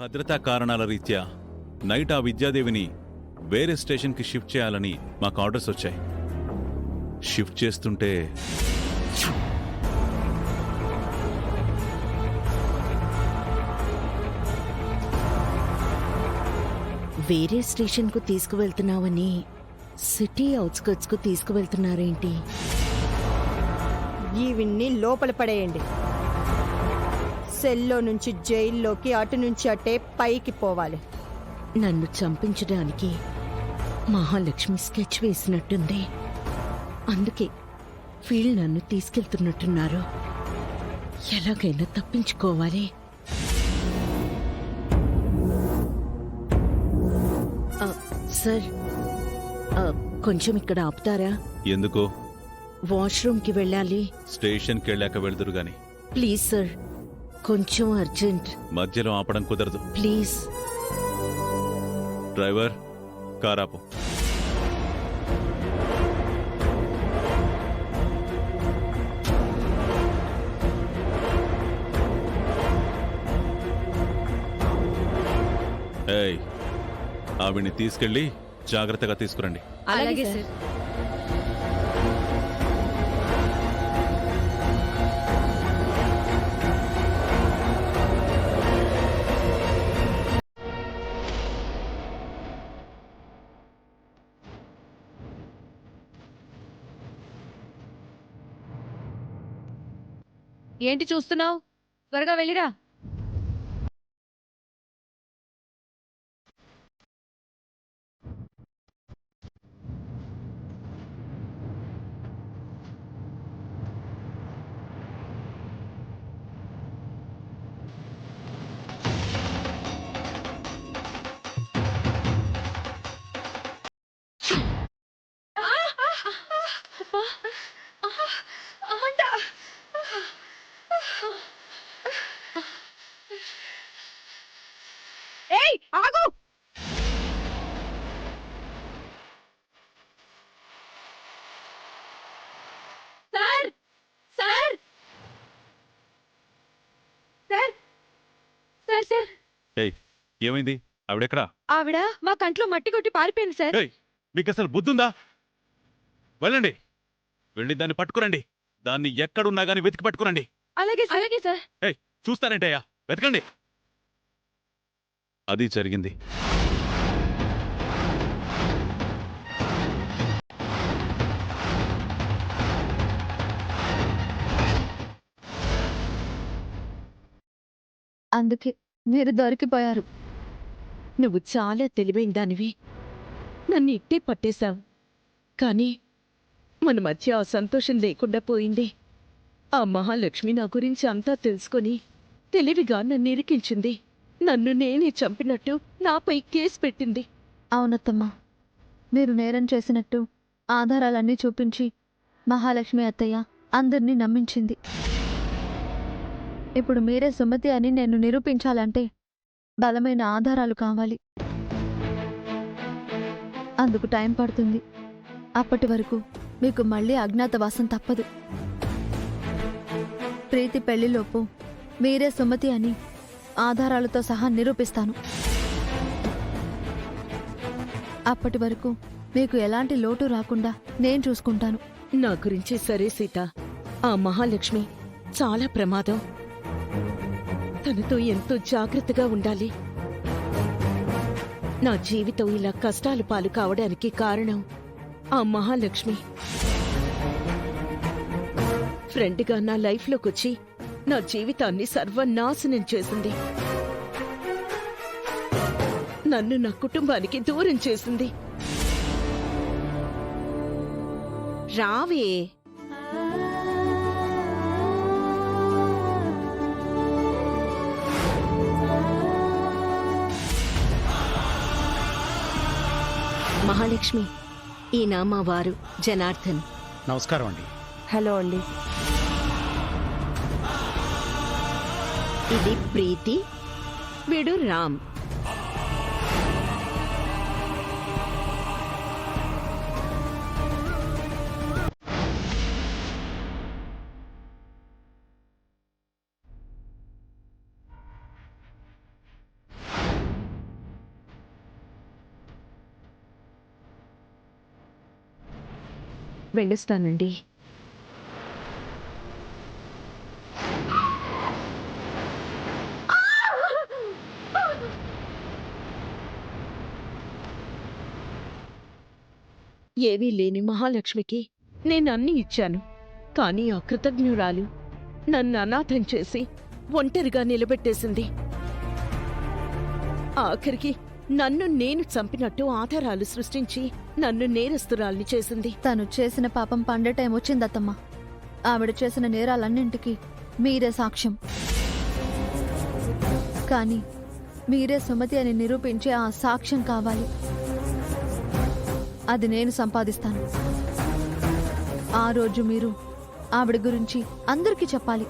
భద్రతా కారణాల రీత్యా నైట్ ఆ విద్యాదేవిని వేరే స్టేషన్కి షిఫ్ట్ చేయాలని మాకు ఆర్డర్స్ వచ్చాయి. షిఫ్ట్ చేస్తుంటే వేరే స్టేషన్కు తీసుకువెళ్తున్నావని సిటీ అవుట్స్కర్ట్స్కు తీసుకువెళ్తున్నారేంటి? ఈవిడ్ని లోపల పడేయండి. సెల్లో నుంచి జైల్లోకి, అటు నుంచి అట్టే పైకి పోవాలి. నన్ను చంపించడానికి మహాలక్ష్మి స్కెచ్ వేసినట్టుంది. అందుకే వీళ్ళు నన్ను తీసుకెళ్తున్నట్టున్నారు. ఎలాగైనా తప్పించుకోవాలి. సార్, కొంచెం ఇక్కడ ఆపుతారా? ఎందుకో? వాష్రూమ్కి వెళ్ళాలి. స్టేషన్కి వెళ్ళాక వెళ్దురు గాని. ప్లీజ్ సార్, కొంచెం అర్జెంట్. మధ్యలో ఆపడం కుదరదు. ప్లీజ్. డ్రైవర్, కారాపు. ఏయ్, ఆవిడ్ని తీసుకెళ్ళి జాగ్రత్తగా తీసుకురండి. అలాగే సార్. ఏంటి చూస్తున్నావు? త్వరగా వెళ్ళిరా. ఏయ్, ఆగు! Sir, sir, sir, sir, sir. ఏయ్, ఏమైంది? ఆవిడెక్కడా? ఆవిడ మా కంట్లో మట్టి కొట్టి పారిపోయింది సార్. ఏయ్, మీకు అసలు బుద్ధుందా? వెళ్ళండి, వెళ్ళి దాన్ని పట్టుకురండి. దాన్ని ఎక్కడున్నా గాని వెతికి పట్టుకురండి. అలాగే సార్. అలాగే సార్. ఏయ్, చూస్తానంటయ్యా, వెతకండి. అది జరిగింది. అందుకే మీరు దొరికిపోయారు. నువ్వు చాలా తెలివైన దానివి. నన్ను ఇట్టే పట్టేశావు. కానీ మన మధ్య ఆ సంతోషం లేకుండా పోయింది. ఆ మహాలక్ష్మి నా గురించి అంతా తెలుసుకొని తెలివిగా నన్ను ఇరికించింది. నన్ను నేనే చంపినట్టు నాపై కేసు పెట్టింది. అవునత్తమ్మా, మీరు నేరం చేసినట్టు ఆధారాలన్నీ చూపించి మహాలక్ష్మి అత్తయ్య అందరినీ నమ్మించింది. ఇప్పుడు మీరే సుమతి అని నేను నిరూపించాలంటే బలమైన ఆధారాలు కావాలి. అందుకు టైం పడుతుంది. అప్పటి వరకు మీకు మళ్ళీ అజ్ఞాతవాసం తప్పదు. ప్రీతి పెళ్లిలోపు మీరే సుమతి అని ఆధారాలతో సహా నిరూపిస్తాను. అప్పటి వరకు మీకు ఎలాంటి లోటు రాకుండా నేను చూసుకుంటాను. నా గురించి సరే సీత, ఆ మహాలక్ష్మి చాలా ప్రమాదం. తనతో ఎంతో జాగ్రత్తగా ఉండాలి. నా జీవితం ఇలా కష్టాలు పాలు కావడానికి కారణం ఆ మహాలక్ష్మి. ఫ్రెండ్గా నా లైఫ్లోకొచ్చి నా జీవితాన్ని సర్వనాశనం చేసింది. నన్ను నా కుటుంబానికి దూరం చేసింది. రావే. మహాలక్ష్మి, ఈయన మా వారు జనార్దన్. నమస్కారం అండి. హలో అండి. ఇది ప్రీతి, వీడు రామ్. వెళ్ళొస్తానండి. ఏమీ లేని మహాలక్ష్మికి నేనన్నీ ఇచ్చాను. కానీ ఆ కృతజ్ఞురాలు నన్ను అనాథం చేసి ఒంటరిగా నిలబెట్టేసింది. ఆఖరికి నన్ను నేను చంపినట్టు ఆధారాలు సృష్టించి నన్ను నేరస్తురాల్ని చేసింది. తను చేసిన పాపం పండే టైం వచ్చిందత్తమ్మ. ఆవిడ చేసిన నేరాలన్నింటికి మీరే సాక్ష్యం. కానీ మీరే సుమతి అని నిరూపించే ఆ సాక్ష్యం కావాలి. అది నేను సంపాదిస్తాను. ఆ రోజు మీరు ఆవిడ గురించి అందరికీ చెప్పాలి.